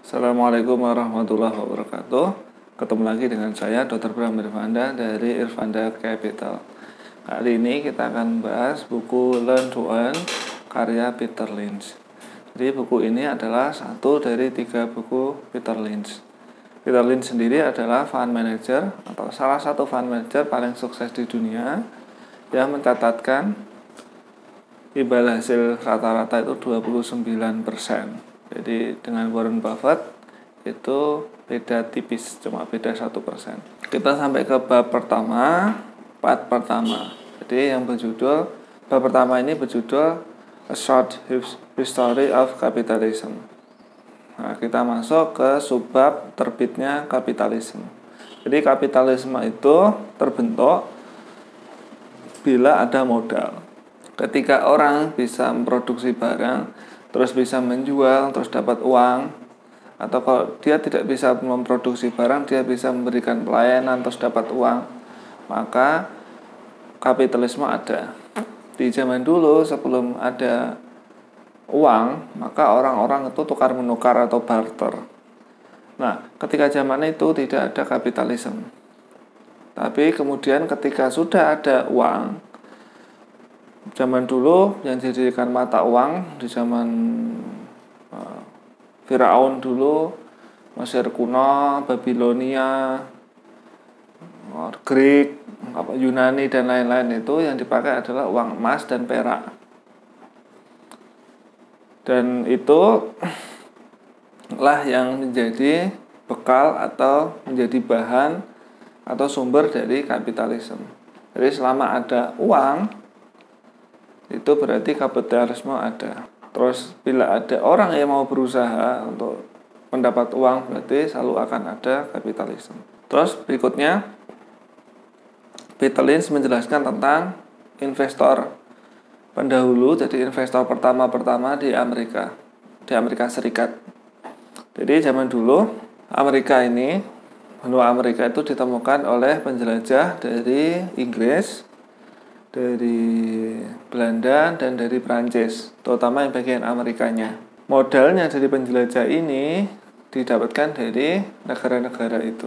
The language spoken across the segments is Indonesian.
Assalamualaikum warahmatullahi wabarakatuh. Ketemu lagi dengan saya Dr. Bram Irfanda dari Irfanda Capital. Kali ini kita akan bahas buku Learn to Earn karya Peter Lynch. Jadi buku ini adalah satu dari 3 buku Peter Lynch. Peter Lynch sendiri adalah fund manager atau salah satu fund manager paling sukses di dunia yang mencatatkan imbal hasil rata-rata itu 29%. Jadi dengan Warren Buffett itu beda tipis, cuma beda 1%. Kita sampai ke bab pertama, part pertama. Jadi bab pertama ini berjudul A Short History of Capitalism. Nah, kita masuk ke subbab terbitnya kapitalisme. Jadi kapitalisme itu terbentuk bila ada modal. Ketika orang bisa memproduksi barang, terus bisa menjual, terus dapat uang, atau kalau dia tidak bisa memproduksi barang, dia bisa memberikan pelayanan, terus dapat uang, maka kapitalisme ada. Di zaman dulu sebelum ada uang, maka orang-orang itu tukar-menukar atau barter. Nah, ketika zaman itu tidak ada kapitalisme. Tapi kemudian ketika sudah ada uang, zaman dulu yang dijadikan mata uang di zaman Firaun dulu, Mesir kuno, Babilonia, Greek, Yunani dan lain-lain itu yang dipakai adalah uang emas dan perak. Dan itu lah yang menjadi bekal atau menjadi bahan atau sumber dari kapitalisme. Jadi selama ada uang, itu berarti kapitalisme ada. Terus bila ada orang yang mau berusaha untuk mendapat uang, berarti selalu akan ada kapitalisme. Terus berikutnya Peter Lynch menjelaskan tentang investor pendahulu. Jadi investor pertama di Amerika Serikat. Jadi zaman dulu benua Amerika itu ditemukan oleh penjelajah dari Inggris, dari Belanda, dan dari Prancis, terutama yang bagian Amerikanya. Modalnya dari penjelajah ini didapatkan dari negara-negara itu.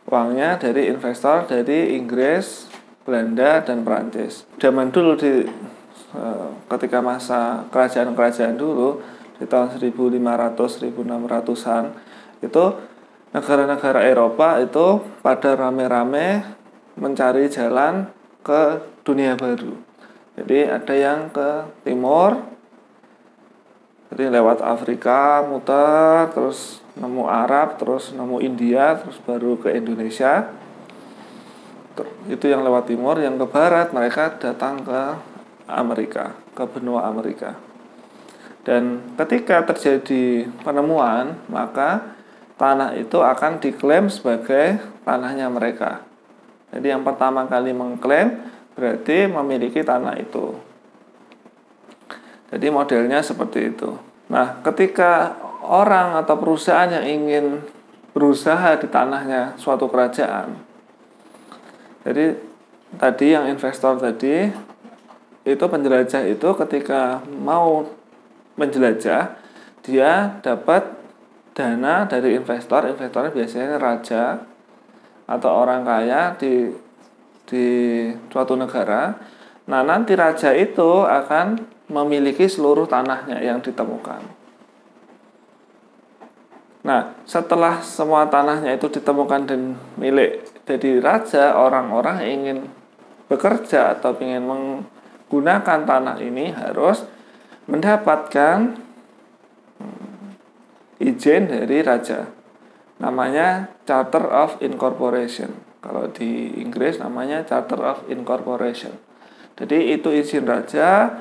Uangnya dari investor dari Inggris, Belanda, dan Prancis. Zaman dulu ketika masa kerajaan-kerajaan dulu di tahun 1500-1600-an itu negara-negara Eropa itu pada rame-rame mencari jalan ke dunia baru. Jadi ada yang ke timur, jadi lewat Afrika muter, terus nemu Arab, terus nemu India, terus baru ke Indonesia. Itu yang lewat timur. Yang ke barat mereka datang ke Amerika, ke benua Amerika. Dan ketika terjadi penemuan, maka tanah itu akan diklaim sebagai tanahnya mereka. Jadi yang pertama kali mengklaim berarti memiliki tanah itu. Jadi modelnya seperti itu. Nah, ketika orang atau perusahaan yang ingin berusaha di tanahnya suatu kerajaan, jadi tadi yang investor tadi itu penjelajah itu ketika mau menjelajah, dia dapat dana dari investornya biasanya raja atau orang kaya di suatu negara. Nah, nanti raja itu akan memiliki seluruh tanahnya yang ditemukan. Nah, setelah semua tanahnya itu ditemukan dan milik jadi raja, orang-orang yang ingin bekerja atau ingin menggunakan tanah ini harus mendapatkan izin dari raja. Namanya Charter of Incorporation. Kalau di Inggris namanya Charter of Incorporation. Jadi itu izin raja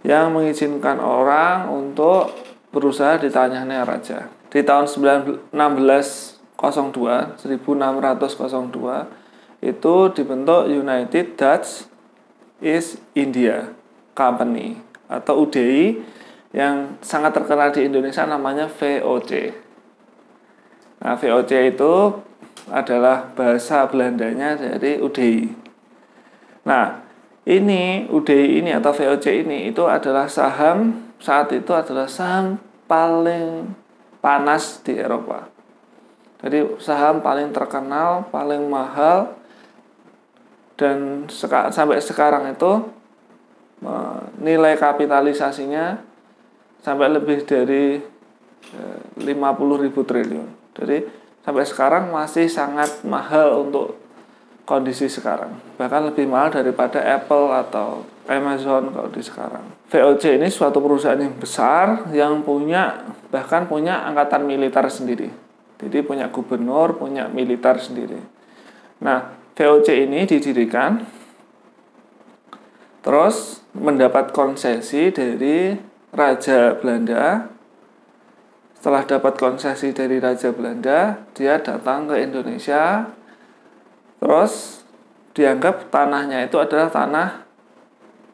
yang mengizinkan orang untuk berusaha di tanahnya raja. Di tahun 1602 itu dibentuk United Dutch East India Company atau UDI yang sangat terkenal di Indonesia namanya VOC. Nah, VOC itu adalah bahasa Belandanya dari UDI. Nah, ini UDI ini atau VOC ini itu adalah saham saat itu adalah saham paling panas di Eropa. Jadi saham paling terkenal, paling mahal, dan sampai sekarang itu nilai kapitalisasinya sampai lebih dari 50.000 triliun. Jadi sampai sekarang masih sangat mahal untuk kondisi sekarang. Bahkan lebih mahal daripada Apple atau Amazon kalau di sekarang. VOC ini suatu perusahaan yang besar yang bahkan punya angkatan militer sendiri. Jadi punya gubernur, punya militer sendiri. Nah, VOC ini didirikan terus mendapat konsesi dari Raja Belanda. Setelah dapat konsesi dari Raja Belanda, dia datang ke Indonesia. Terus dianggap tanahnya itu adalah tanah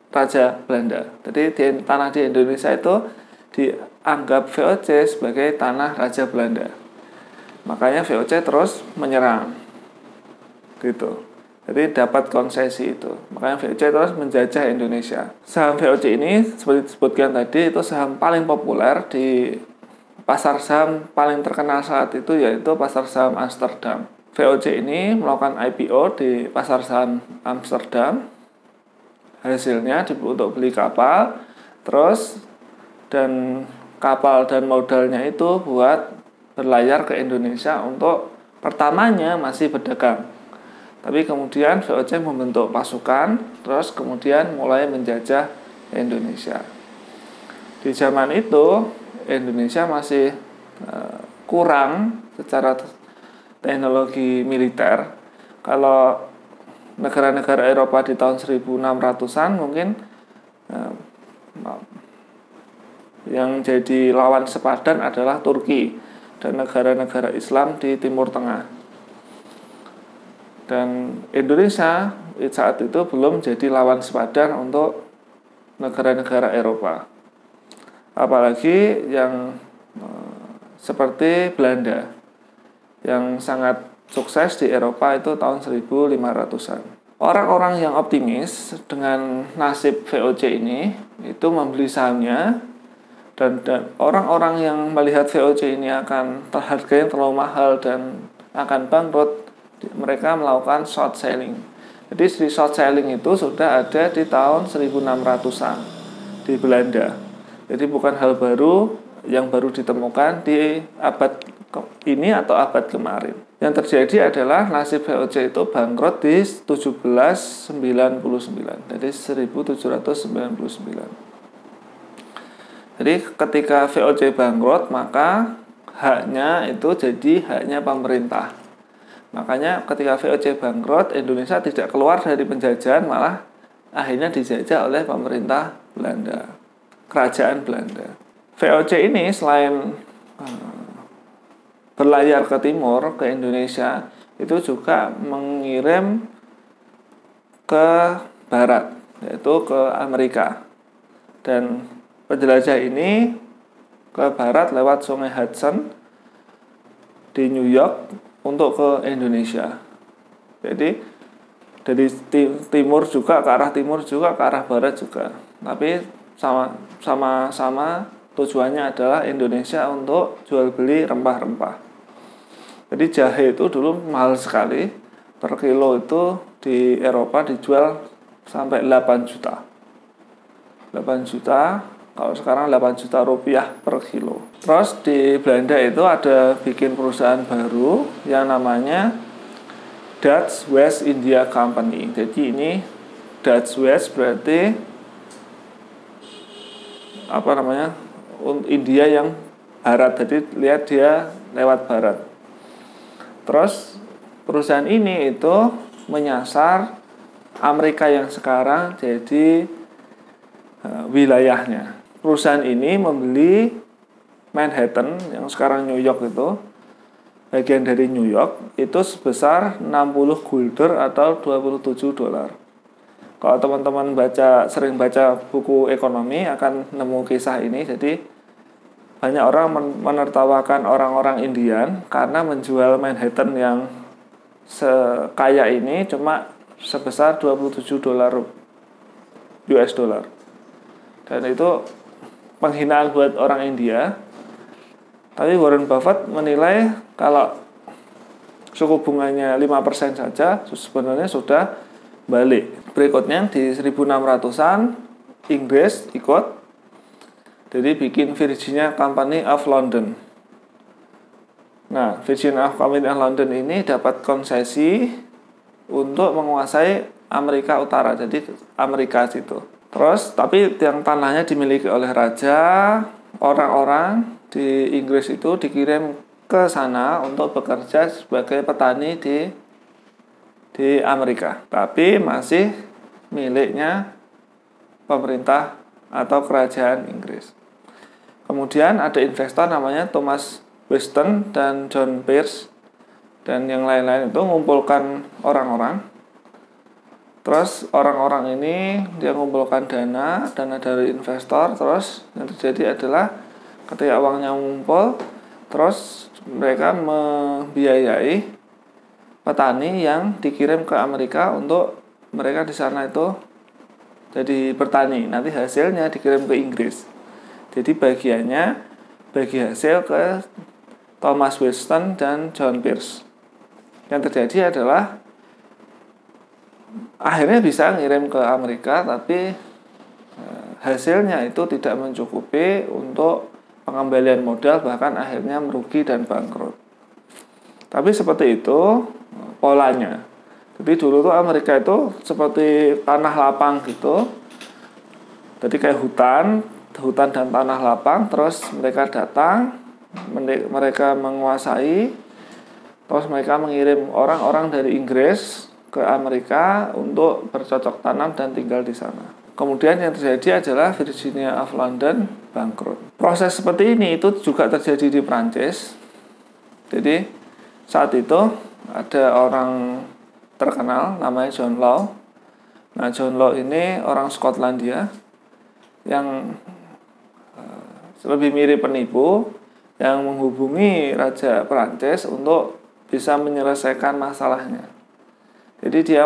Raja Belanda. Jadi tanah di Indonesia itu dianggap VOC sebagai tanah Raja Belanda. Makanya VOC terus menyerang. Gitu. Jadi dapat konsesi itu. Makanya VOC terus menjajah Indonesia. Saham VOC ini seperti disebutkan tadi itu saham paling populer di pasar saham paling terkenal saat itu, yaitu pasar saham Amsterdam. VOC ini melakukan IPO di pasar saham Amsterdam. Hasilnya untuk beli kapal, dan kapal dan modalnya itu buat berlayar ke Indonesia untuk pertamanya masih berdagang. Tapi kemudian VOC membentuk pasukan, terus kemudian mulai menjajah Indonesia. Di zaman itu Indonesia masih kurang secara teknologi militer. Kalau negara-negara Eropa di tahun 1600-an mungkin yang jadi lawan sepadan adalah Turki dan negara-negara Islam di Timur Tengah. Dan Indonesia saat itu belum jadi lawan sepadan untuk negara-negara Eropa. Apalagi yang seperti Belanda yang sangat sukses di Eropa itu tahun 1500-an. Orang-orang yang optimis dengan nasib VOC ini itu membeli sahamnya, dan orang-orang yang melihat VOC ini akan harganya terlalu mahal dan akan bangkrut, mereka melakukan short selling. Jadi di short selling itu sudah ada di tahun 1600-an di Belanda. Jadi bukan hal baru yang baru ditemukan di abad ini atau abad kemarin. Yang terjadi adalah nasib VOC itu bangkrut di 1799. Jadi 1799. Jadi ketika VOC bangkrut, maka haknya itu jadi haknya pemerintah. Makanya ketika VOC bangkrut, Indonesia tidak keluar dari penjajahan, malah akhirnya dijajah oleh pemerintah Belanda, kerajaan Belanda. VOC ini selain berlayar ke timur, ke Indonesia, itu juga mengirim ke barat, yaitu ke Amerika. Dan penjelajah ini ke barat lewat Sungai Hudson di New York untuk ke Indonesia. Jadi dari timur juga ke arah timur juga, ke arah barat juga. Tapi sama-sama tujuannya adalah Indonesia untuk jual beli rempah-rempah. Jadi jahe itu dulu mahal sekali. Per kilo itu di Eropa dijual sampai 8 juta. 8 juta, kalau sekarang 8 juta rupiah per kilo. Terus di Belanda itu ada bikin perusahaan baru yang namanya Dutch West India Company. Jadi ini Dutch West berarti India yang barat. Jadi lihat dia lewat barat. Terus perusahaan ini itu menyasar Amerika yang sekarang jadi wilayahnya. Perusahaan ini membeli Manhattan yang sekarang New York itu, bagian dari New York itu sebesar 60 gulder atau 27 dolar. Kalau teman-teman sering baca buku ekonomi akan nemu kisah ini. Jadi banyak orang menertawakan orang-orang Indian karena menjual Manhattan yang sekaya ini cuma sebesar 27 dolar US dollar. Dan itu penghinaan buat orang India. Tapi Warren Buffett menilai kalau suku bunganya 5% saja sebenarnya sudah balik. Berikutnya di 1600-an Inggris ikut, jadi bikin Virginia Company of London. Nah, Virginia Company of London ini dapat konsesi untuk menguasai Amerika Utara, jadi Amerika situ. Terus, tapi yang tanahnya dimiliki oleh raja, orang-orang di Inggris itu dikirim ke sana untuk bekerja sebagai petani di Amerika, tapi masih miliknya pemerintah atau kerajaan Inggris. Kemudian ada investor namanya Thomas Weston dan John Pierce dan yang lain-lain itu mengumpulkan orang-orang. Terus orang-orang ini dia mengumpulkan dana dari investor. Terus yang terjadi adalah ketika uangnya mengumpul, terus mereka membiayai petani yang dikirim ke Amerika untuk mereka di sana itu jadi bertani. Nanti hasilnya dikirim ke Inggris. Jadi bagi hasil ke Thomas Weston dan John Pierce. Yang terjadi adalah akhirnya bisa ngirim ke Amerika, tapi hasilnya itu tidak mencukupi untuk pengembalian modal, bahkan akhirnya merugi dan bangkrut. Tapi seperti itu polanya. Jadi dulu tuh Amerika itu seperti tanah lapang gitu. Jadi kayak hutan dan tanah lapang, terus mereka datang, mereka menguasai, terus mereka mengirim orang-orang dari Inggris ke Amerika untuk bercocok tanam dan tinggal di sana. Kemudian yang terjadi adalah Virginia of London bangkrut. Proses seperti ini itu juga terjadi di Prancis. Jadi saat itu ada orang terkenal namanya John Law. Nah, John Law ini orang Skotlandia yang lebih mirip penipu yang menghubungi Raja Prancis untuk bisa menyelesaikan masalahnya. Jadi dia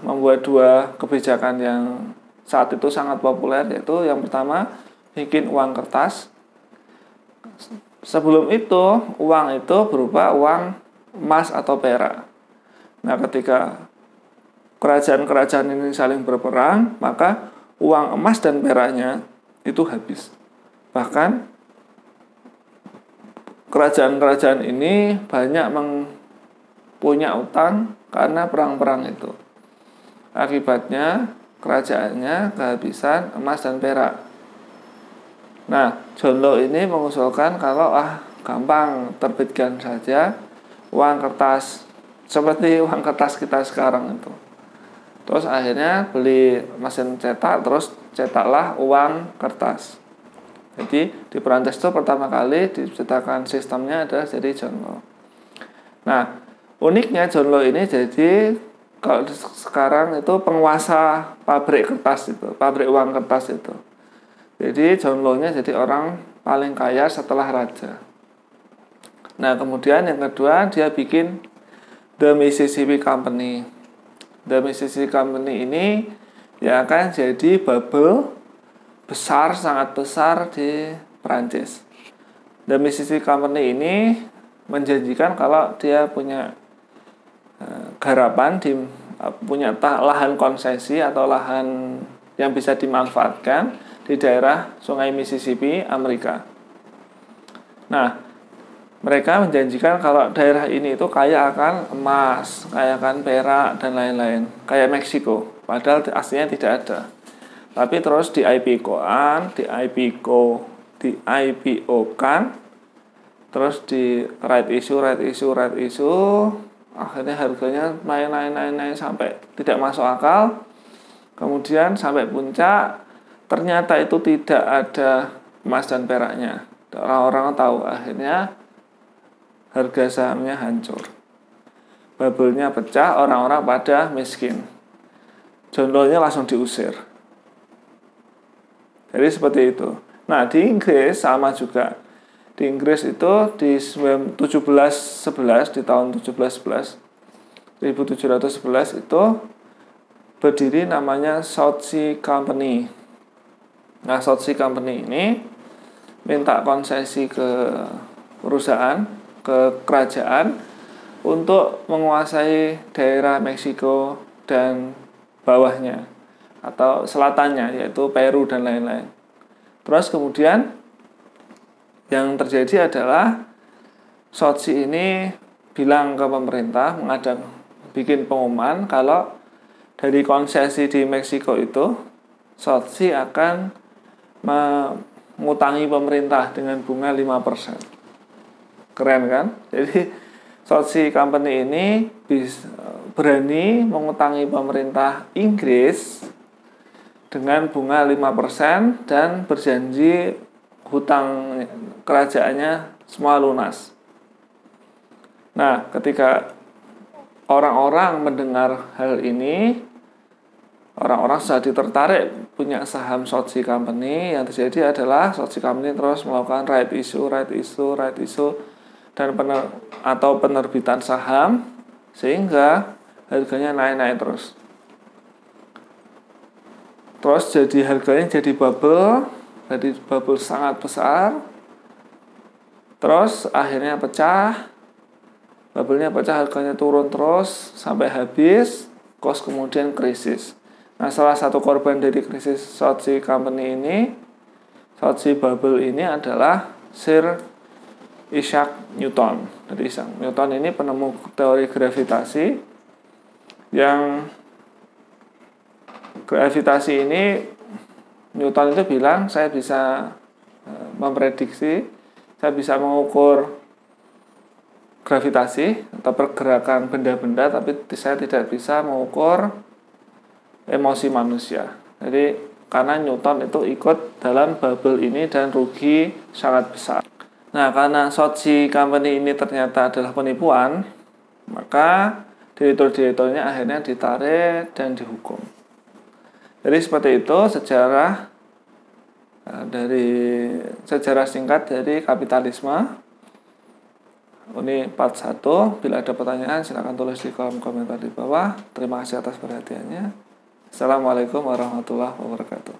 membuat dua kebijakan yang saat itu sangat populer, yaitu yang pertama bikin uang kertas. Sebelum itu uang itu berupa uang emas atau perak. Nah, ketika kerajaan-kerajaan ini saling berperang, maka uang emas dan peraknya itu habis. Bahkan kerajaan-kerajaan ini banyak punya utang karena perang-perang itu. Akibatnya kerajaannya kehabisan emas dan perak. Nah, John Law ini mengusulkan kalau gampang terbitkan saja uang kertas seperti uang kertas kita sekarang itu. Terus akhirnya beli mesin cetak, terus cetaklah uang kertas. Jadi di Perancis itu pertama kali diciptakan sistemnya adalah jadi John Law. Nah, uniknya John Law ini jadi kalau sekarang itu penguasa pabrik kertas itu, pabrik uang kertas itu. Jadi John Law-nya jadi orang paling kaya setelah raja. Nah, kemudian yang kedua dia bikin The Mississippi Company. The Mississippi Company ini yang akan jadi bubble besar, sangat besar di Prancis. The Mississippi Company ini menjanjikan kalau dia punya garapan punya lahan konsesi atau lahan yang bisa dimanfaatkan di daerah Sungai Mississippi, Amerika. Nah, mereka menjanjikan kalau daerah ini itu kaya akan emas, kaya akan perak dan lain-lain, kayak Meksiko. Padahal aslinya tidak ada. Tapi terus di IPO-kan, terus di right issue, akhirnya harganya naik sampai tidak masuk akal. Kemudian sampai puncak, ternyata itu tidak ada emas dan peraknya. Orang-orang tahu, akhirnya harga sahamnya hancur. Bubble-nya pecah, orang-orang pada miskin. John Law-nya langsung diusir. Jadi seperti itu. Nah, di Inggris sama juga. Di Inggris itu di 1711, di tahun 1711 itu berdiri namanya South Sea Company. Nah, South Sea Company ini minta konsesi ke perusahaan, ke kerajaan untuk menguasai daerah Meksiko dan bawahnya atau selatannya, yaitu Peru dan lain-lain. Terus kemudian yang terjadi adalah Sochi ini bilang ke pemerintah, bikin pengumuman kalau dari konsesi di Meksiko itu Sochi akan mengutangi pemerintah dengan bunga 5%. Keren kan? Jadi Sochi Company ini berani mengutangi pemerintah Inggris dengan bunga 5% dan berjanji hutang kerajaannya semua lunas. Nah, ketika orang-orang mendengar hal ini, orang-orang jadi tertarik punya saham Sochi Company. Yang terjadi adalah Sochi Company terus melakukan right issue dan penerbitan saham sehingga harganya naik terus. Terus harganya jadi bubble sangat besar. Terus akhirnya pecah. Bubble-nya pecah, harganya turun terus sampai habis, kemudian krisis. Nah, salah satu korban dari krisis Sochi Company ini, Sochi Bubble ini adalah Sir Isaac Newton. Jadi Isaac Newton ini penemu teori gravitasi, yang gravitasi ini Newton itu bilang saya bisa memprediksi, saya bisa mengukur gravitasi atau pergerakan benda-benda, tapi saya tidak bisa mengukur emosi manusia. Jadi karena Newton itu ikut dalam bubble ini dan rugi sangat besar. Nah, karena Sochi Company ini ternyata adalah penipuan, maka direktur-direkturnya akhirnya ditarik dan dihukum. Jadi seperti itu sejarah singkat dari kapitalisme. Ini part 1. Bila ada pertanyaan silakan tulis di kolom komentar di bawah. Terima kasih atas perhatiannya. Assalamualaikum warahmatullahi wabarakatuh.